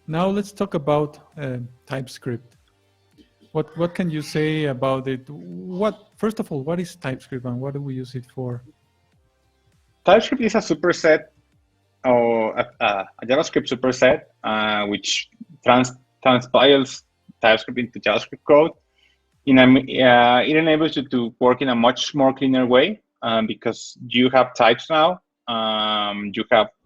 Now let's talk about TypeScript. What can you say about it? First of all, what is TypeScript and what do we use it for? TypeScript is a superset or a JavaScript superset, which transpiles TypeScript into JavaScript code. It enables you to work in a much more cleaner way because you have types now. You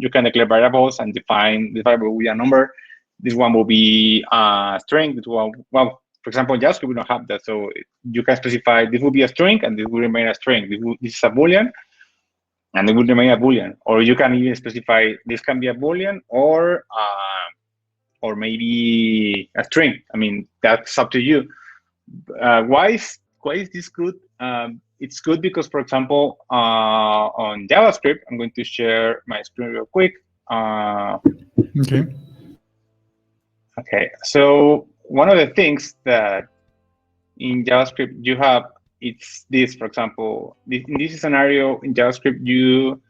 can declare variables and define this variable with a number. This one will be a string. This one, well, for example, in JavaScript we don't have that, so you can specify this will be a string and this will remain a string. This is a boolean, and it will remain a boolean. Or you can even specify this can be a boolean or maybe a string. I mean, that's up to you. Why is this good? It's good because, for example, on JavaScript, I'm going to share my screen real quick. Okay. Okay, so one of the things that in JavaScript you have, it's this, for example, in this scenario in JavaScript, you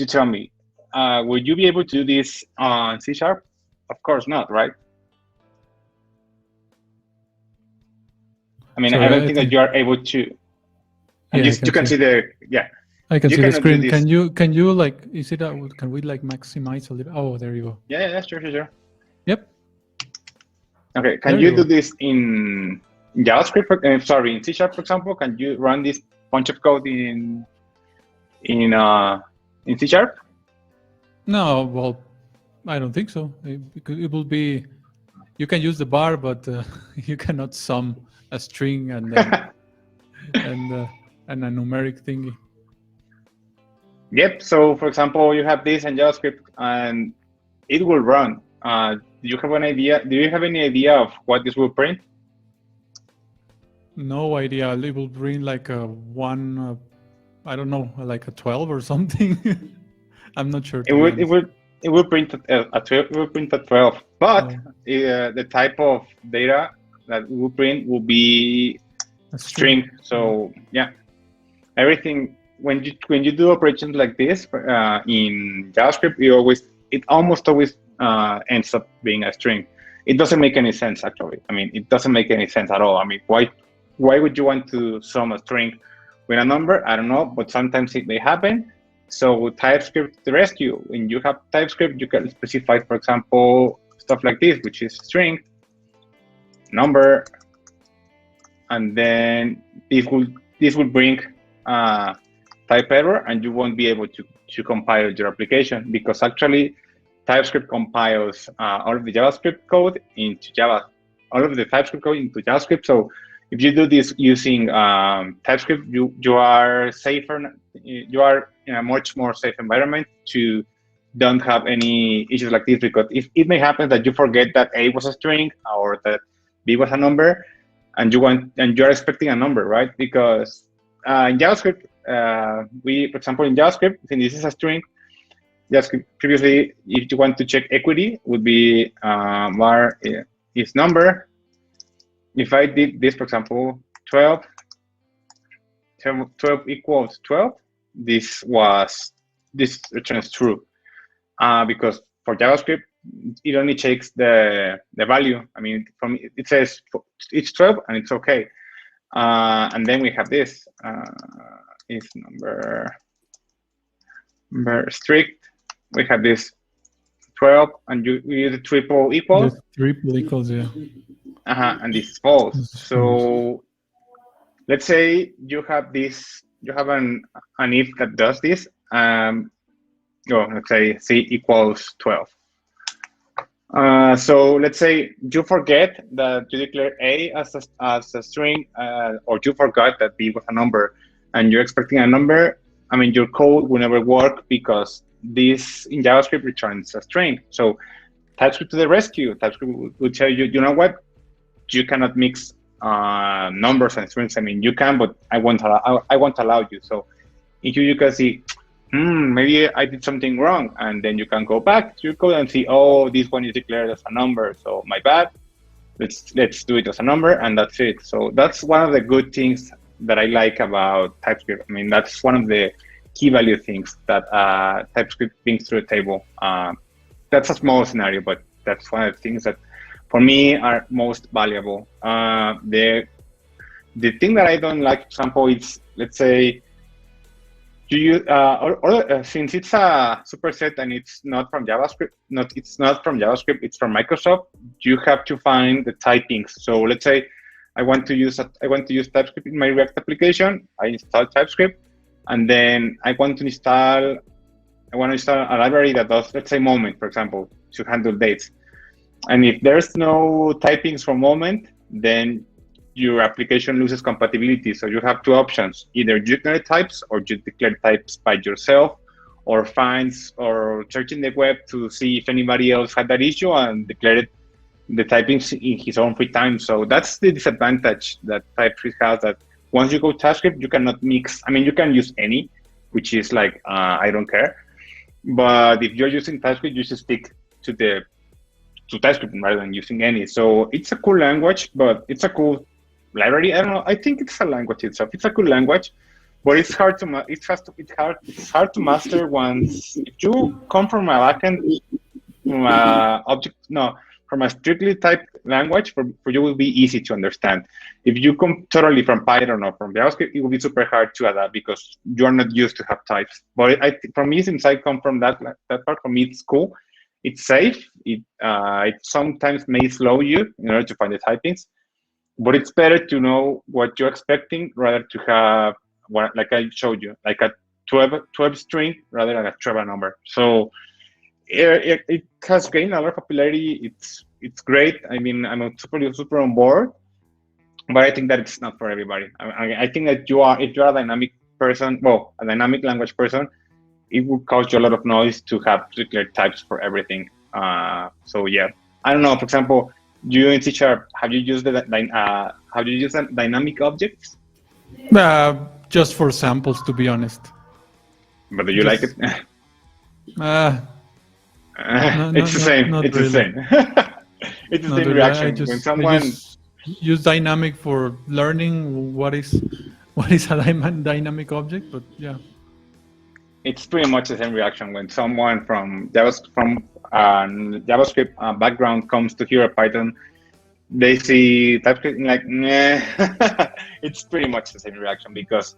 tell me, would you be able to do this on C#? Of course not, right? I mean, sorry, I don't think that you are able to. And you can see the, yeah. I can see the screen. Can you like, is it, can we like maximize a little? Oh, there you go. Yeah, sure. Yep. Okay, can you do this in JavaScript? Sorry, in C#, for example? Can you run this bunch of code in C#? No, well, I don't think so. It will be, you can use the bar, but you cannot sum a string and and a numeric thingy. Yep. So, for example, you have this in JavaScript, and it will run. Do you have an idea? Do you have any idea of what this will print? No idea. It will print like a 1. I don't know, like a 12 or something. I'm not sure. It will print a 12. It will print a 12. But the type of data that it will print will be a string. So yeah, everything when you do operations like this in JavaScript, it almost always ends up being a string. It doesn't make any sense, actually. I mean, it doesn't make any sense at all. I mean, why would you want to sum a string with a number? I don't know, but sometimes it may happen. So TypeScript to the rescue. When you have TypeScript, you can specify, for example, stuff like this, which is string, number, and then this will bring type error, and you won't be able to compile your application because actually TypeScript compiles all of the JavaScript code into Java, all of the TypeScript code into JavaScript. So if you do this using TypeScript, you are safer. You are in a much more safe environment to don't have any issues like this, because if it may happen that you forget that A was a string or that B was a number, and you're expecting a number, right? Because in JavaScript, for example, in JavaScript, since this is a string, JavaScript previously, if you want to check equity, would be var is number. If I did this, for example, 12 equals 12, this returns true, because for JavaScript, it only checks the value. I mean, it says it's 12 and it's okay. And then we have this is number strict. We have this 12, and you use the triple equals. The triple equals, yeah. And this is false. So let's say you have this. You have an if that does this. Let's say C equals 12. So let's say you forget that you declare A as a string, or you forgot that B was a number, and you're expecting a number. I mean, your code will never work because this in JavaScript returns a string. So TypeScript to the rescue. TypeScript will tell you, you know what? You cannot mix numbers and strings. I mean, you can, but I won't allow you. So in here you can see, maybe I did something wrong, and then you can go back to your code and see, oh, this one is declared as a number, so my bad. Let's do it as a number, and that's it. So that's one of the good things that I like about TypeScript. I mean, that's one of the key value things that TypeScript brings to the table. That's a small scenario, but That's one of the things that for me are most valuable. The thing that I don't like, for example, is, let's say, since it's a superset and it's not from JavaScript, it's from Microsoft. You have to find the typings. So let's say I want to use TypeScript in my React application. I install TypeScript, and then I want to install a library that does, let's say, Moment, for example, to handle dates. And if there's no typings for Moment, then your application loses compatibility. So you have two options: either you declare types, or you declare types by yourself, or search in the web to see if anybody else had that issue and declare the typings in his own free time. So that's the disadvantage that TypeScript has, that once you go TypeScript, you cannot mix. I mean, you can use any, which is like, I don't care. But if you're using TypeScript, you should stick to TypeScript rather than using any. So it's a cool language, but it's a cool library. I don't know. I think it's a language itself. It's a cool language, but it's hard to master once. If you come from a backend, from a strictly typed language, for you will be easy to understand. If you come totally from Python or from JavaScript, it will be super hard to adapt because you are not used to have types. But for me, since I come from that part, for me it's cool. It's safe. It sometimes may slow you in order to find the typings, but it's better to know what you're expecting rather to have like I showed you, like a 12 string rather than a 12 number. So it has gained a lot of popularity. It's great. I mean, I'm super on board, but I think that it's not for everybody. I think that if you're a dynamic person, a dynamic language person, it would cause you a lot of noise to have declared types for everything. So yeah, I don't know. For example, you in C# have you used dynamic objects? Just for samples, to be honest. But do you like it? It's the same. It's the same. It's the same reaction when someone. I just use dynamic for learning what is a dynamic object, but yeah. It's pretty much the same reaction when someone from JavaScript background comes to hear a Python. They see TypeScript and like, nah. It's pretty much the same reaction because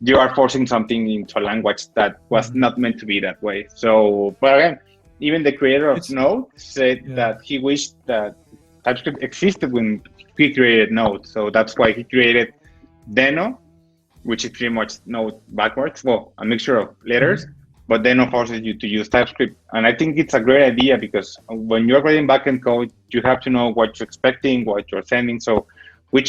you are forcing something into a language that was not meant to be that way. So, but again, even the creator of Node said that he wished that TypeScript existed when he created Node. So that's why he created Deno, which is pretty much Node backwards. Well, a mixture of letters, but Deno forces you to use TypeScript. And I think it's a great idea because when you're writing backend code, you have to know what you're expecting, what you're sending. So, you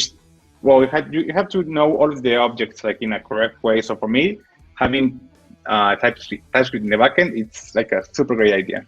have to know all of the objects like in a correct way. So for me, having TypeScript in the backend, it's like a super great idea.